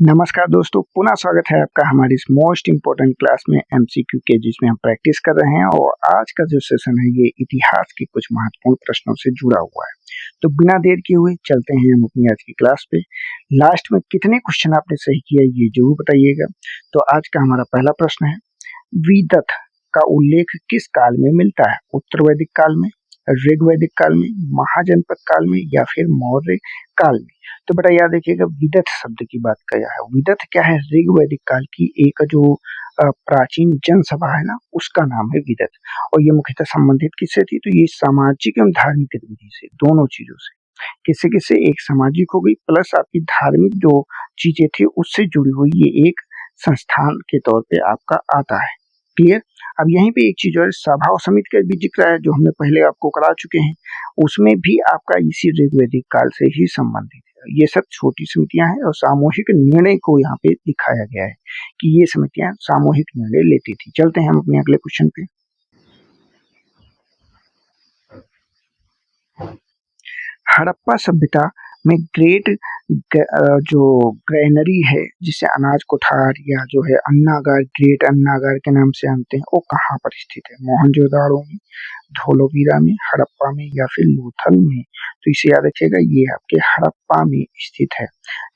नमस्कार दोस्तों, पुनः स्वागत है आपका हमारी इस मोस्ट इम्पोर्टेंट क्लास में एमसीक्यू के, जिसमें हम प्रैक्टिस कर रहे हैं। और आज का जो सेशन है ये इतिहास के कुछ महत्वपूर्ण प्रश्नों से जुड़ा हुआ है। तो बिना देर किए हुए चलते हैं हम अपनी आज की क्लास पे। लास्ट में कितने क्वेश्चन आपने सही किया ये जरूर बताइएगा। तो आज का हमारा पहला प्रश्न है, विदथ का उल्लेख किस काल में मिलता है? उत्तर वैदिक काल में, ऋग वैदिक काल में, महाजनपद काल में या फिर मौर्य काल में? तो बेटा याद रखिएगा, विदथ शब्द की बात किया है। विदथ क्या है? ऋग वैदिक काल की एक जो प्राचीन जनसभा है ना, उसका नाम है विदथ। और ये मुख्यतः संबंधित किससे थी? तो ये सामाजिक एवं धार्मिक गतिविधि से, दोनों चीजों से। किससे किससे? एक सामाजिक हो गई प्लस आपकी धार्मिक जो चीजें थी उससे जुड़ी हुई ये एक संस्थान के तौर पे आपका आता है। क्लियर? अब यहीं पे एक चीज और, सभा और समिति का भी जिक्र है जो हमने पहले आपको करा चुके हैं। उसमें भी आपका इसी ऋग्वैदिक काल से ही संबंधित है। ये सब छोटी समितियां हैं और सामूहिक निर्णय को यहाँ पे दिखाया गया है कि ये समितियां सामूहिक निर्णय लेती थी। चलते हैं हम अपने अगले क्वेश्चन पे। हड़प्पा सभ्यता में जो ग्रेनरी है, जिसे अनाज कोठार या जो है अन्नागार, ग्रेट अन्नागार के नाम से जानते हैं, वो कहाँ पर स्थित है? मोहनजोदाड़ो में, धोलावीरा में, हड़प्पा में या फिर लोथल में? तो इसे याद रखिएगा, ये आपके हड़प्पा में स्थित है।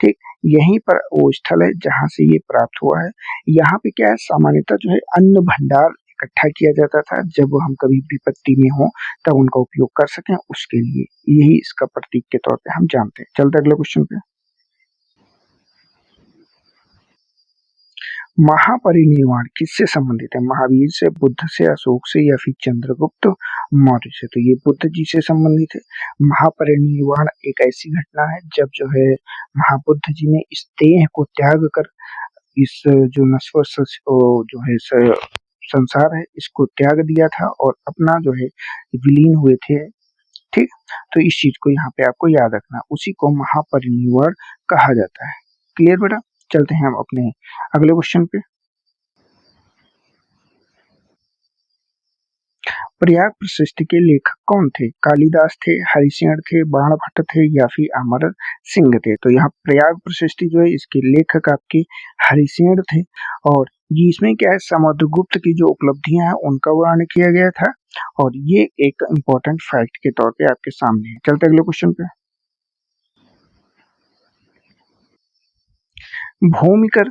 ठीक, यहीं पर वो स्थल है जहां से ये प्राप्त हुआ है। यहाँ पे क्या है, सामान्यतः जो है अन्न भंडार इकट्ठा किया जाता था जब हम कभी विपत्ति में हो तब उनका उपयोग कर सकें, उसके लिए यही इसका प्रतीक के तौर पे हम जानते हैं। चलते अगले क्वेश्चन पे। महापरिनिर्वाण किससे संबंधित है? महावीर से, बुद्ध से, अशोक से या फिर चंद्रगुप्त मौर्य से? तो ये बुद्ध जी से संबंधित है। महापरिनिर्वाण एक ऐसी घटना है जब जो है महाबुद्ध जी ने इस देह को त्याग कर, इस जो नश्वर जो है संसार है इसको त्याग दिया था और अपना जो है विलीन हुए थे। ठीक, तो इस चीज को यहाँ पे आपको याद रखना, उसी को महापरिनिर्वाण कहा जाता है। क्लियर बेटा? चलते हैं हम अपने अगले क्वेश्चन पे। प्रयाग प्रशस्ति के लेखक कौन थे? कालिदास थे, हरिशरण थे, बाणभट्ट थे या फिर अमर सिंह थे? तो यहाँ प्रयाग प्रशस्ति जो है इसके लेखक आपके हरिशरण थे। और ये इसमें क्या है, समुद्रगुप्त की जो उपलब्धियां हैं उनका वर्णन किया गया था। और ये एक इम्पोर्टेंट फैक्ट के तौर पे आपके सामने है। चलते अगले क्वेश्चन पे। भूमिकर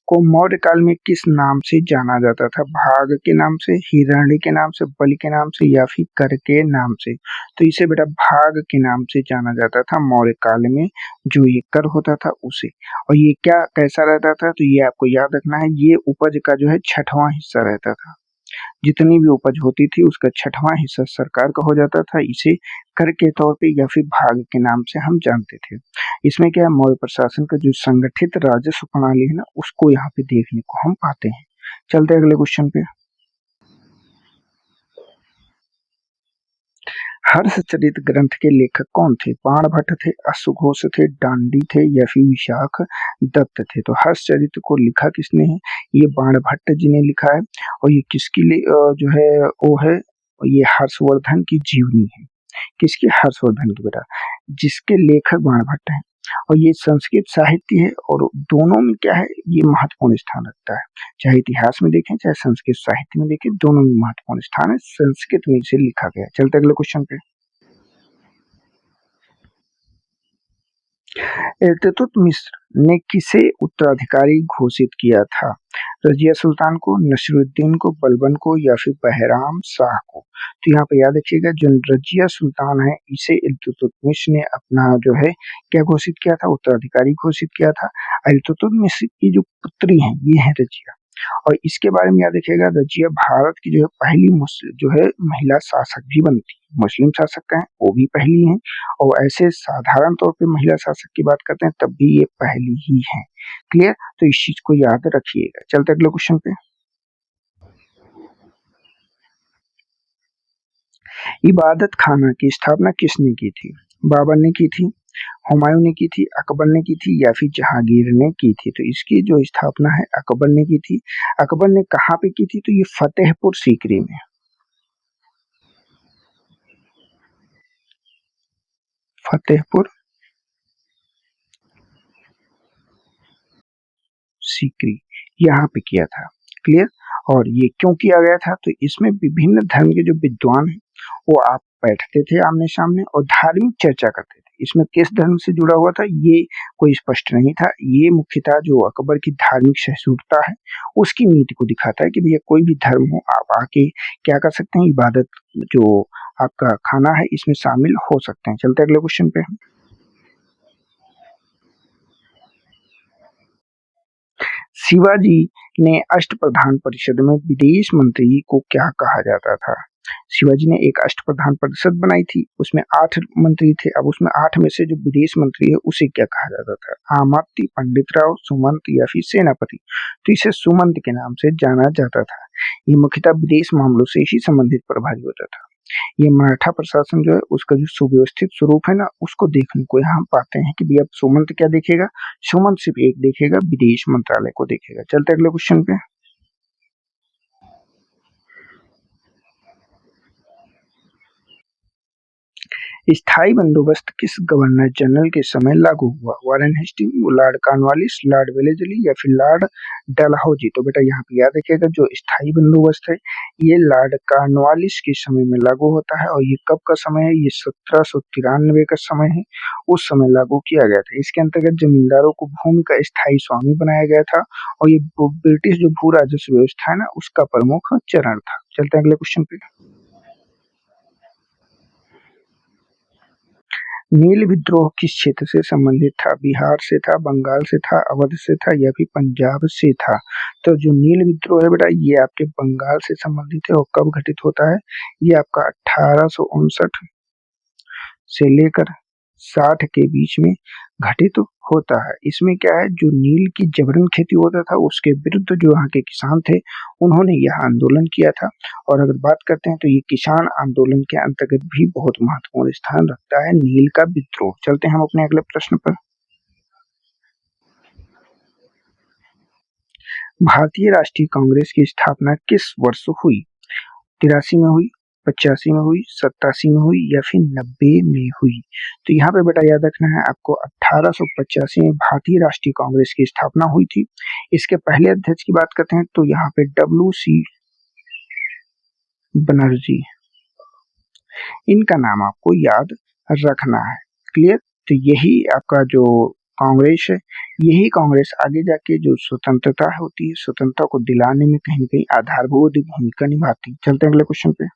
को मौर्य काल में किस नाम से जाना जाता था? भाग के नाम से, हिरण्य के नाम से, बलि के नाम से या फिर कर के नाम से? तो इसे बेटा भाग के नाम से जाना जाता था मौर्य काल में, जो ये कर होता था उसे। और ये क्या कैसा रहता था? तो ये आपको याद रखना है, ये उपज का जो है छठवां हिस्सा रहता था। जितनी भी उपज होती थी उसका छठवां हिस्सा सरकार का हो जाता था। इसे कर के तौर पे या फिर भाग के नाम से हम जानते थे। इसमें क्या है, मौर्य प्रशासन का जो संगठित राजस्व प्रणाली है ना, उसको यहाँ पे देखने को हम पाते हैं। चलते अगले क्वेश्चन पे। हर्षचरित ग्रंथ के लेखक कौन थे? बाणभट्ट थे, अश्वघोष थे, डांडी थे या फिर विशाख दत्त थे? तो हर्षचरित को लिखा किसने है? ये बाणभट्ट जी ने लिखा है। और ये किसकी जो है वो है, ये हर्षवर्धन की जीवनी है। किसकी? हर्षवर्धन की बेटा, जिसके लेखक बाणभट्ट हैं। और ये संस्कृत साहित्य है और दोनों में क्या है, ये महत्वपूर्ण स्थान रखता है। चाहे इतिहास में देखें चाहे संस्कृत साहित्य में देखें, दोनों में महत्वपूर्ण स्थान है। संस्कृत में इसे लिखा गया। चलते अगले क्वेश्चन पे। इल्तुतमिश ने किसे उत्तराधिकारी घोषित किया था? रजिया सुल्तान को, नसरुद्दीन को, बलबन को या फिर बहराम शाह को? तो यहाँ पे याद रखिएगा, जो रजिया सुल्तान है इसे इल्तुतमिश ने अपना जो है क्या घोषित किया था? उत्तराधिकारी घोषित किया था। इल्तुतमिश की जो पुत्री है ये है रजिया। और इसके बारे में याद रखिएगा, रजिया भारत की जो है पहली मुस्लिम जो है महिला शासक भी बनती है। मुस्लिम शासक का है वो भी पहली हैं। और ऐसे साधारण तौर पे महिला शासक की बात करते हैं तब भी ये पहली ही है। क्लियर? तो इस चीज को याद रखिएगा। चलते अगले क्वेश्चन पे। इबादत खाना की स्थापना किसने की थी? बाबर ने की थी, हुमायूं ने की थी, अकबर ने की थी या फिर जहांगीर ने की थी? तो इसकी जो स्थापना है अकबर ने की थी। अकबर ने कहाँ पे की थी? तो ये फतेहपुर सीकरी में। फतेहपुर सीकरी यहाँ पे किया था। क्लियर। और ये क्यों किया गया था, तो इसमें विभिन्न धर्म के जो विद्वान हैं वो आप बैठते थे आमने सामने और धार्मिक चर्चा करते थे। इसमें किस धर्म से जुड़ा हुआ था ये कोई स्पष्ट नहीं था। ये मुख्यतः जो अकबर की धार्मिक सहिष्णुता है उसकी नीति को दिखाता है कि भैया कोई भी धर्म हो आप आके क्या कर सकते हैं, इबादत जो आपका खाना है इसमें शामिल हो सकते हैं। चलते अगले क्वेश्चन पे। शिवाजी ने अष्टप्रधान परिषद में विदेश मंत्री को क्या कहा जाता था? शिवाजी ने एक अष्टप्रधान परिषद बनाई थी, उसमें 8 मंत्री थे। अब उसमें 8 में से जो विदेश मंत्री है उसे क्या कहा जाता था? आमात्य, पंडितराव, सुमंत या फिर सेनापति। तो इसे सुमंत के नाम से जाना जाता था। ये मुख्यतः विदेश मामलों से ही संबंधित प्रभारी होता था। ये मराठा प्रशासन जो है उसका जो सुव्यवस्थित स्वरूप है ना उसको देखने को यहाँ पाते हैं कि भैया सुमंत क्या देखेगा, सुमंत सिर्फ एक देखेगा, विदेश मंत्रालय को देखेगा। चलते अगले क्वेश्चन पे। स्थायी बंदोबस्त किस गवर्नर जनरल के समय लागू हुआ? Warren Hasting, Lord Cornwallis, Lord Wellesley या फिर लॉर्ड डलहौजी। तो बेटा यहाँ पे याद रखिएगा जो स्थायी बंदोबस्त है ये लॉर्ड कॉर्नवालिस के समय में लागू होता है। और ये कब का समय है? ये 1793 का समय है, उस समय लागू किया गया था। इसके अंतर्गत जमींदारों को भूमि का स्थायी स्वामी बनाया गया था और ये ब्रिटिश जो भू राजस्व व्यवस्था है ना उसका प्रमुख चरण था। चलते हैं अगले क्वेश्चन पे। नील विद्रोह किस क्षेत्र से संबंधित था? बिहार से था, बंगाल से था, अवध से था या फिर पंजाब से था? तो जो नील विद्रोह है बेटा ये आपके बंगाल से संबंधित है। और कब घटित होता है? ये आपका 1859 से लेकर 60 के बीच में घटित होता है। इसमें क्या है, जो नील की जबरन खेती होता था उसके विरुद्ध जो यहाँ के किसान थे उन्होंने यह आंदोलन किया था। और अगर बात करते हैं तो ये किसान आंदोलन के अंतर्गत भी बहुत महत्वपूर्ण स्थान रखता है नील का विद्रोह। चलते हैं हम अपने अगले प्रश्न पर। भारतीय राष्ट्रीय कांग्रेस की स्थापना किस वर्ष हुई? 83 में हुई, 85 में हुई, 87 में हुई या फिर 90 में हुई? तो यहाँ पे बेटा याद रखना है आपको 1885 में भारतीय राष्ट्रीय कांग्रेस की स्थापना हुई थी। इसके पहले अध्यक्ष की बात करते हैं तो यहाँ पे WC बनर्जी, इनका नाम आपको याद रखना है। क्लियर। तो यही आपका जो कांग्रेस है, यही कांग्रेस आगे जाके जो स्वतंत्रता होती है स्वतंत्रता को दिलाने में कहीं ना कहीं आधारभूत भूमिका निभाती है। चलते हैं अगले क्वेश्चन पे।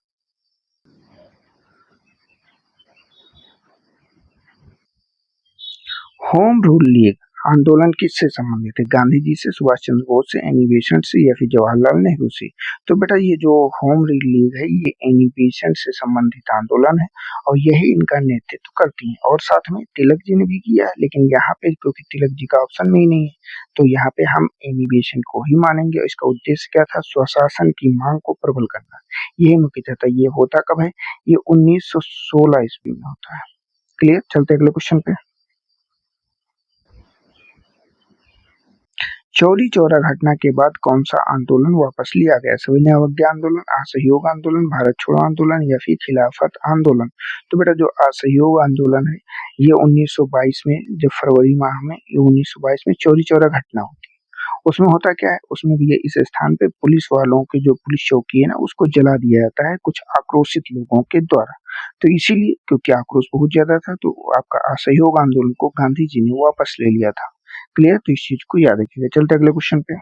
होम रूल लीग आंदोलन किससे संबंधित है? गांधी जी से, सुभाष चंद्र बोस से, एनी बेसेंट से या फिर जवाहरलाल नेहरू से? तो बेटा ये जो होम रूल लीग है ये एनी बेसेंट से संबंधित आंदोलन है और यही इनका नेतृत्व करती है। और साथ में तिलक जी ने भी किया है, लेकिन यहाँ पे क्योंकि तिलक जी का ऑप्शन में ही नहीं है तो यहाँ पे हम एनी बेसेंट को ही मानेंगे। और इसका उद्देश्य क्या था? स्वशासन की मांग को प्रबल करना। यही मुख्य था। ये होता कब है? ये 1916 ईस्वी में होता है। क्लियर। चलते अगले क्वेश्चन पे। चौरी चौरा घटना के बाद कौन सा आंदोलन वापस लिया गया? सविनय अवज्ञा आंदोलन, असहयोग आंदोलन, भारत छोड़ो आंदोलन या फिर खिलाफत आंदोलन? तो बेटा जो असहयोग आंदोलन है ये 1922 में, जब फरवरी माह में 1922 में चौरी चौरा घटना होती है। उसमें होता क्या है, उसमें भी इस स्थान पे पुलिस वालों की जो पुलिस चौकी है ना उसको जला दिया जाता है कुछ आक्रोशित लोगों के द्वारा। तो इसीलिए क्योंकि आक्रोश बहुत ज्यादा था तो आपका असहयोग आंदोलन को गांधी जी ने वापस ले लिया था। क्लियर। तो इस चीज को याद रखिएगा। चलते अगले क्वेश्चन पे।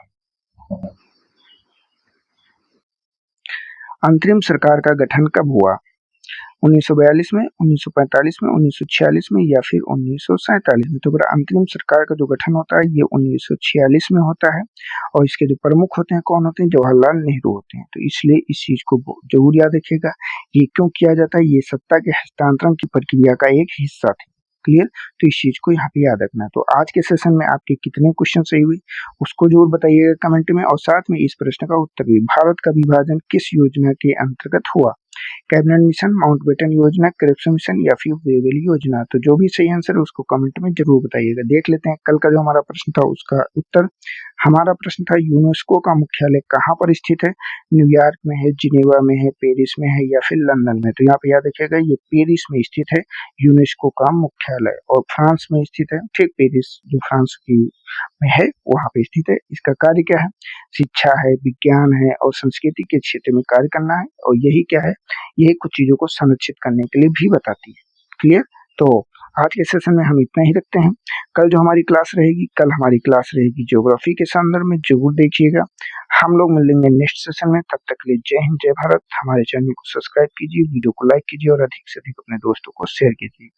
अंतरिम सरकार का गठन कब हुआ? 1942 में, 1945 में, 1946 में या फिर 1947 में? तो अंतरिम सरकार का जो गठन होता है ये 1946 में होता है। और इसके जो प्रमुख होते हैं कौन होते हैं? जवाहरलाल नेहरू होते हैं। तो इसलिए इस चीज को जरूर याद रखिएगा। ये क्यों किया जाता है? ये सत्ता के हस्तांतरण की प्रक्रिया का एक हिस्सा थी। क्लियर। तो इस चीज को यहाँ पे याद रखना है। तो आज के सेशन में आपके कितने क्वेश्चन सही हुए उसको जरूर बताइएगा कमेंट में। और साथ में इस प्रश्न का उत्तर भी, भारत का विभाजन किस योजना के अंतर्गत हुआ? कैबिनेट मिशन, माउंटबेटन योजना, क्रिप्स मिशन या फिर वेवेल योजना। तो जो भी सही आंसर है उसको कमेंट में जरूर बताइएगा। देख लेते हैं कल का जो हमारा प्रश्न था उसका उत्तर। हमारा प्रश्न था यूनेस्को का मुख्यालय कहाँ पर स्थित है? न्यूयॉर्क में है, जिनेवा में है, पेरिस में है या फिर लंदन में। तो यहाँ पे याद रखिएगा ये पेरिस में स्थित है यूनेस्को का मुख्यालय, और फ्रांस में स्थित है, ठीक पेरिस जो फ्रांस की में है वहाँ पे स्थित है। इसका कार्य क्या है? शिक्षा है, विज्ञान है और संस्कृति के क्षेत्र में कार्य करना है। और यही क्या है, यही कुछ चीजों को संरक्षित करने के लिए भी बताती है। क्लियर? तो आज के सेशन में हम इतना ही रखते हैं। कल जो हमारी क्लास रहेगी, कल हमारी क्लास रहेगी ज्योग्राफी के संदर्भ में, जरूर देखिएगा। हम लोग मिलेंगे नेक्स्ट सेशन में। तब तक के लिए जय हिंद, जय भारत। हमारे चैनल को सब्सक्राइब कीजिए, वीडियो को लाइक कीजिए और अधिक से अधिक अपने दोस्तों को शेयर कीजिए।